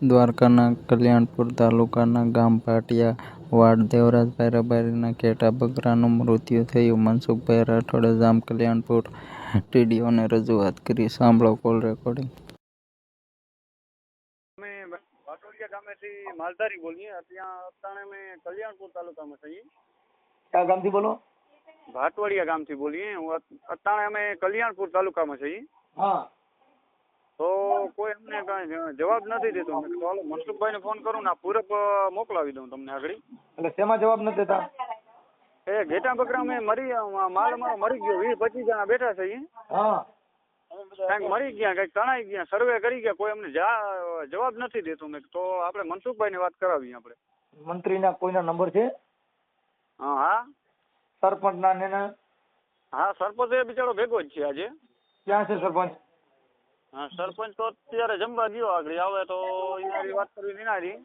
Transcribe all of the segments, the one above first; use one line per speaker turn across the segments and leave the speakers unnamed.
દ્વારકાના કલ્યાણપુર તાલુકાના ગામ ભાટિયા વાડ દેવરાજભાઈ રબારીના ઘેટા બકરાનું મૃત્યુ થયું. મનસુખભાઈ રાઠોડે જામ કલ્યાણપુર ટીડીઓને રજૂઆત કરી. સાંભળો કોલ રેકોર્ડિંગ.
અમે ભાટોડિયા ગામેથી માલધારી બોલીએ. ત્યાં અત્યારે અમે કલ્યાણપુર તાલુકામાં છીએ.
કયા ગામથી બોલો?
ભાટવાડિયા ગામથી બોલીએ. અત્યારે અમે કલ્યાણપુર તાલુકામાં છીએ.
હા,
તો કોઈ અમને કાંઈ જવાબ નથી દેતો. ચાલો મનસુખભાઈને ફોન કરું ને પૂરક મોકલાવી દઉં તમને આગળ.
એટલે શેમાં જવાબ નથી દેતા?
એ ઘેટા બકરા અમે માલ અમારો મરી ગયો. 20-25 જણા બેઠા છે.
હા,
કંઈક મરી ગયા, કંઈક તણાઈ ગયા, સર્વે કરી ગયા, કોઈ અમને જવાબ નથી દેતું. મેં તો આપણે મનસુખભાઈને વાત કરાવીએ આપણે.
મંત્રીના કોઈના નંબર છે?
હા,
સરપંચના ને એના?
હા, સરપંચ એ બિચારો ભેગો જ છે આજે.
ક્યાં છે સરપંચ?
હા, સરપંચ તો અત્યારે જમવા ગયો. આગળ આવે તો એનારી વાત કરવી એનારી.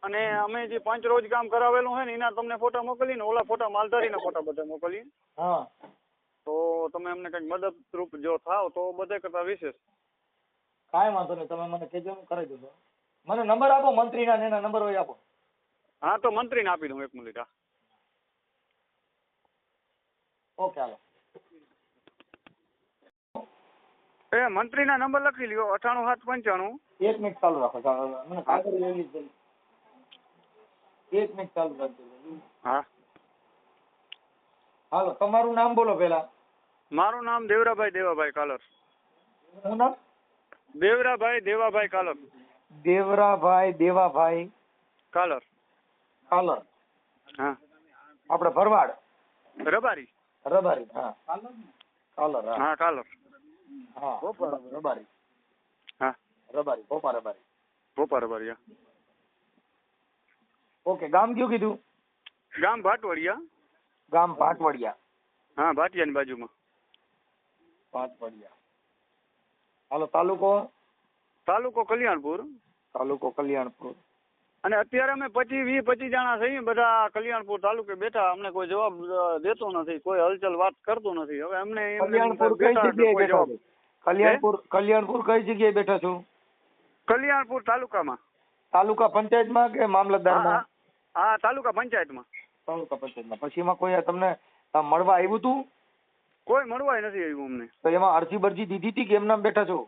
અને અમે જે 5 રોજ કામ કરાવેલું હોય ને એના તમને ફોટા મોકલીને ઓલા ફોટા માલધારીના ફોટા બધા મોકલીએ.
હા,
તો તમે અમને કંઈક મદદરૂપ જો થાવ તો બધે કરતા વિશેષ.
કાંઈ વાંધો નહીં, તમે મને કહેજો, હું કરાવી દઉં. મને નંબર આપો મંત્રીના ને એના નંબર હોય આપો.
હા, તો મંત્રીને આપી દઉં 1 મિનિટ. હા,
ઓકે, હાલો.
એ મંત્રીના નંબર લખી લ્યો. 98-795.
1 મિનિટ ચાલુ રાખો. મને કાગળ લેવી છે. 1 મિનિટ ચાલુ રાખજો.
હા,
હાલો, તમારું નામ બોલો પેલા.
મારું નામ દેવરાભાઈ દેવાભાઈ કાલર.
શું નામ?
દેવરાભાઈ દેવાભાઈ કાલર.
દેવરાભાઈ દેવાભાઈ
કાલર.
કાલર.
હા,
આપણે ભરવાડ
રબારી.
રબારી. હા, કાલર. હા,
હા, કાલર.
હા, રબારી.
હા,
રબારી, ભોપા રબારી.
ભોપા રબારી. હા.
ઓકે, ગામ કયું કીધું?
ગામ ભાટવડિયા.
ગામ ભાટવડિયા.
હા, ભાટિયાની બાજુમાં.
ભાટવડિયા. હાલો, તાલુકો?
તાલુકો કલ્યાણપુર.
તાલુકો કલ્યાણપુર.
અને અત્યારે અમે 20-25 જણા છીએ. બધા કલ્યાણપુર તાલુકે બેઠા. અમને કોઈ જવાબ દેતો નથી, કોઈ હલચલ વાત કરતું નથી. હવે અમને
કલ્યાણપુર કઈ જગ્યાએ બેઠા છો? કલ્યાણપુર કઈ જગ્યાએ બેઠા છો?
કલ્યાણપુર તાલુકામાં.
તાલુકા પંચાયતમાં કે મામલતદારમાં?
હા, તાલુકા પંચાયતમાં.
તાલુકા પંચાયતમાં. પછી એમાં કોઈ તમને મળવા આવ્યું હતું?
કોઈ મળવાય નથી આવ્યું અમને.
તો એમાં અરજી બરજી દીધી હતી કે એમ નામ બેઠા છો?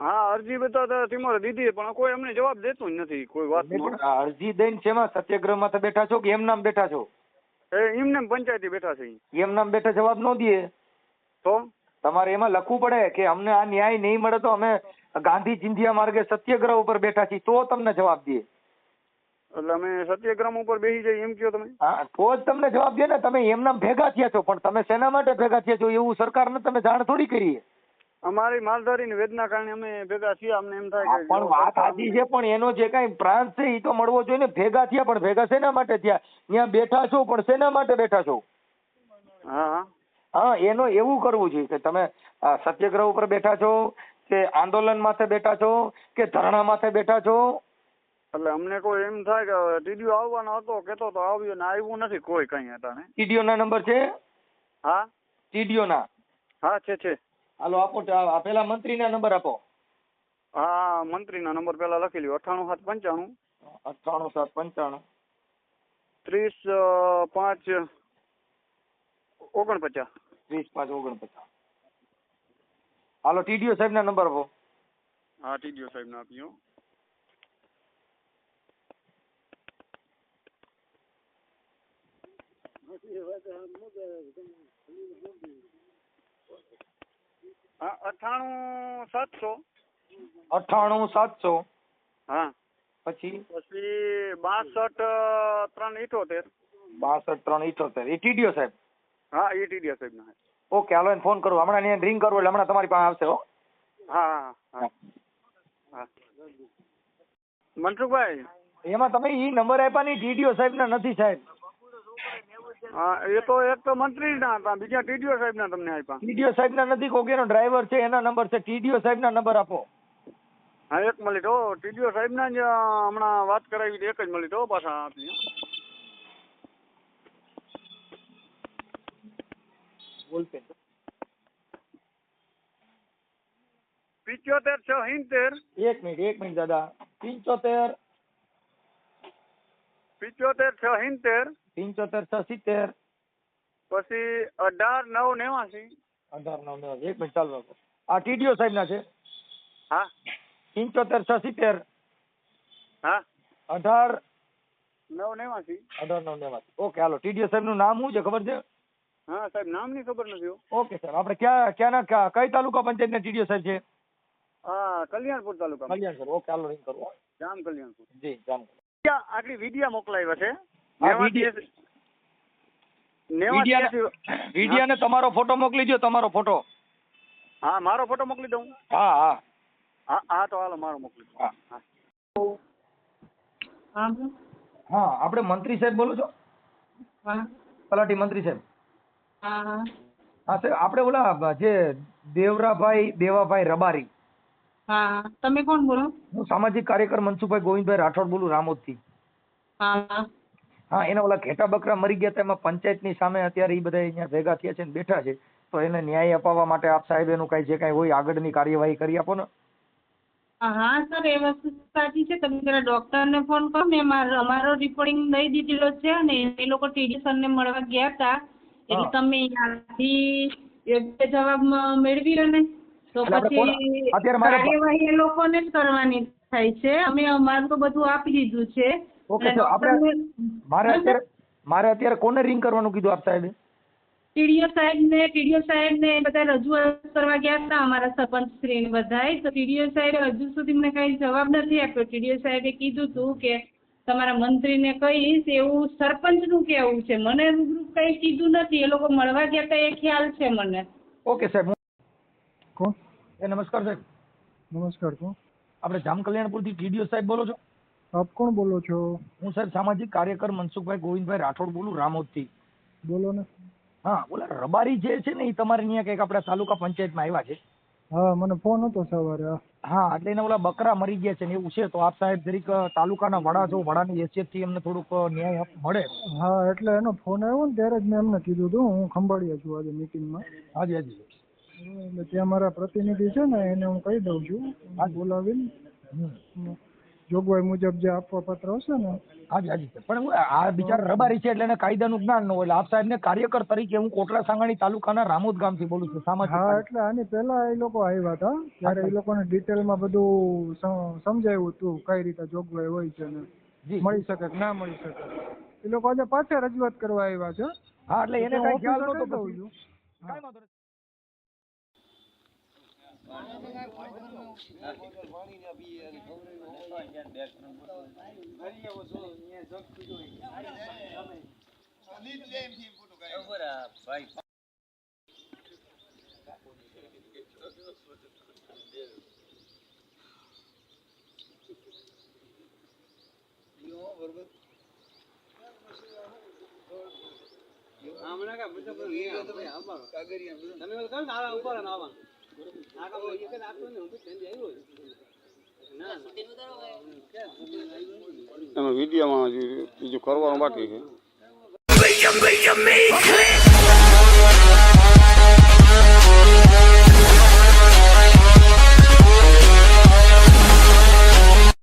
હા, અરજી બધા તિમોરે દીધી, પણ કોઈ અમને જવાબ દેતું જ નથી કોઈ વાત.
અરજી દઈને શેમાં સત્યાગ્રહમાં તો બેઠા છો કે એમ નામ બેઠા છો?
એમને પંચાયતી બેઠા છે.
એમ નામ બેઠા જવાબ ન દે
તો
તમારે એમાં લખવું પડે કે અમને આ ન્યાય નહીં મળે તો અમે ગાંધી ચિંધ્યા માર્ગે સત્યાગ્રહ ઉપર બેઠા છીએ, તો તમને જવાબ દે.
એટલે અમે સત્યાગ્રહ ઉપર બેસી જઈએ એમ કહો તમે?
હા, તો જ તમને જવાબ દે ને. તમે એમ નામ ભેગા થયા છો, પણ તમે શેના માટે ભેગા થયા છો એવું સરકારને તમે જાણ થોડી કરી.
અમારી માલધારીની વેદના કારણે અમે ભેગા થયા. અમને એમ થાય કે
પણ વાત સાચી છે, પણ એનો જે કઈ પ્રાંત છે એ તો મળવો જોઈએ ને. ભેગા થયા, પણ ભેગા શેના માટે થયા? ત્યાં બેઠા છો, પણ શેના માટે બેઠા છો?
હા,
હા, એનો એવું કરવું જોઈએ કે તમે સત્યાગ્રહ ઉપર બેઠા છો કે આંદોલન માથે બેઠા છો કે ધરણા માથે બેઠા છો.
એટલે અમને કોઈ એમ થાય કે ટીડીઓ આવવાનો હતો, કેતો તો આવ્યો ને આવ્યું નથી કોઈ કઈ હતા ને.
ટીડીઓ ના નંબર છે?
હા,
ટીડીઓ ના?
હા, છે.
હાલો, આપો. પેલા મંત્રી ના નંબર આપો.
હા, મંત્રીના નંબર પેલા લખી લ્યો. 98-795.
98-795
30-5-49.
30-5-49. હાલો, ટીડીઓ સાહેબ ના નંબર આપો.
હા, ટીડીઓ સાહેબ ના આપ્યો. હા, 98-700.
98-700.
હા,
પછી
62-378.
62-378. એ ટીડીઓ સાહેબ?
હા, એ ટીડીઓ સાહેબ ના.
ઓકે, હાલો, એને ફોન કરું હમણાં. રિંગ કરું એટલે હમણાં તમારી પાસે આવશે. હો.
હા. મનસુખભાઈ,
એમાં તમે ઈ નંબર આપ્યા નહીં, ટીડીઓ સાહેબ ના નથી સાહેબ.
હા, એ તો એક તો મંત્રી ના હતા, બીજા ટીડીઓ સાહેબ ના તમને આપ્યા.
ટીડીઓ સાહેબ ના નથી, કોકેનો ડ્રાઈવર છે એના નંબર છે. ટીડીઓ સાહેબ ના નંબર આપો.
હા, 1 મિનિટ. ટીડીઓ સાહેબ ના જ હમણાં વાત કરાવી હતી. 1 જ મિનિટ પાછા આપી.
બોલતે
75 75
એક મિનિટ દાદા 75
75
75
પછી 18 9 89
18 9 એક મિનિટ ચાલુ રાખો. આ ટીડીઓ સાહેબ ના છે.
હા
75 70
હા
18
9
9 ઓકે હાલો. ટીડીઓ સાહેબ નું નામ શું છે ખબર છે?
હા સાહેબ નામની ખબર નથી.
ઓકે સર આપણે ક્યાંના કઈ તાલુકા પંચાયત ના ટીડીઓ સાહેબ છે?
હા કલ્યાણપુર તાલુકા
કલ્યાણ સર. ઓકે હાલો રિંગ કરો.
જામ કલ્યાણપુર.
જી જામ.
આટલી વિડિયા મોકલાવ્યા છે.
વિડિયા ને તમારો ફોટો મોકલી દો. તમારો ફોટો.
હા મારો ફોટો મોકલી દઉં.
હા હા
હા હા તો હાલો મારો મોકલી દઉં.
હા
હા
હા આપણે મંત્રી સાહેબ બોલો છો?
હા
તલાટી મંત્રી સાહેબ.
હા
હા સર આપણે ઓલા જે દેવાભાઈ રબારી.
હા તમે કોણ બોલો?
હું સામાજિક કાર્યકર મનસુખભાઈ ગોવિંદભાઈ રાઠોડ બોલું રામોદથી.
હા
હા એના ઓલા ઘેટા બકરા મરી ગયા હતા એમાં પંચાયતની સામે અત્યારે એ બધા અહીંયા ભેગા થયા છે ને બેઠા છે. તો એને ન્યાય અપાવવા માટે આપ સાહેબ એનું કઈ જે કઈ હોય આગળની કાર્યવાહી કરી આપો ને.
હા સર એ વસ્તુ સાચી છે. તમે પેલા ડોક્ટરને ફોન કરો. મેં અમારો રિપોર્ટિંગ દઈ દીધેલો છે અને એ લોકો ટીડી સરને મળવા ગયા હતા. એટલે તમે ત્યાંથી યોગ્ય જવાબ મેળવી લો ને તો પછી કાર્યવાહી એ લોકોને જ કરવાની થાય છે. અમે અમારું તો બધું આપી દીધું છે.
ઓકે સર આપણે મારે અત્યારે કોને રિંગ કરવાનું કીધું આપ સાહેબે?
ટીડીઓ સાહેબ ને બધા રજૂઆત કરવા ગયા હતા અમારા સરપંચ શ્રી ને બધાય. તો ટીડીઓ સાહેબે હજુ સુધી મને કઈ જવાબ નથી આપ્યો. ટીડીઓ સાહેબે કીધું હતું કે તમારા મંત્રીને કહીશ એવું સરપંચનું કહેવું છે. મને રૂબરૂ કઈ કીધું નથી. એ લોકો મળવા ગયા હતા એ ખ્યાલ છે મને.
ઓકે સાહેબ.
કોણ?
નમસ્કાર સાહેબ.
નમસ્કાર. કોણ?
આપણે જામ કલ્યાણપુરથી ટીડીઓ સાહેબ બોલો છો?
આપ કોણ બોલો છો?
હું સાહેબ સામાજિક કાર્યકર મનસુખભાઈ ગોવિંદભાઈ રાઠોડ બોલું રામોદથી.
બોલો ને.
હા ઓલા રબારી જે છે ને એ તમારે અહીંયા કંઈક આપણા તાલુકા પંચાયતમાં આવ્યા છે.
હા મને ફોન હતો સવારે.
હા એટલે એના ઓલા બકરા મરી ગયા છે ને એવું છે. તો આપ સાહેબ જરીક તાલુકાના વડા છો, વડાની હેસિયતથી અમને થોડુંક ન્યાય મળે.
હા એટલે એનો ફોન આવ્યો ને ત્યારે જ મેં એમને કીધું હતું. હું ખંભાળિયા છું આજે મીટિંગમાં.
હાજી હાજી.
એટલે ત્યાં મારા પ્રતિનિધિ છે ને એને હું કહી દઉં છું બોલાવીને જોગવાઈ મુજબ જે આપવા પત્ર હશે ને.
હાજી હાજી. પણ આ બિચારા રબારી છે એટલે એને કાયદાનું જ્ઞાન ન હોય. એટલે આપ સાહેબને કાર્યકર તરીકે હું કોટડા સાંગાણી તાલુકાના રામોદ ગામથી બોલું છું. સામાજિક.
હા એટલે આની પહેલા એ લોકો આવ્યા હતા ત્યારે એ લોકોને ડિટેલમાં બધું સમજાવ્યું હતું કઈ રીતે જોગવાઈ હોય છે ને મળી શકે કે ના મળી શકે. એ લોકો આજે પાછા રજૂઆત કરવા આવ્યા છે.
હા એટલે એને કઈ ખ્યાલ નહોતો.
દઉં છું.
કાંઈ વાંધો નથી.
વિડીયોમાં બીજું કરવાનું બાકી છે.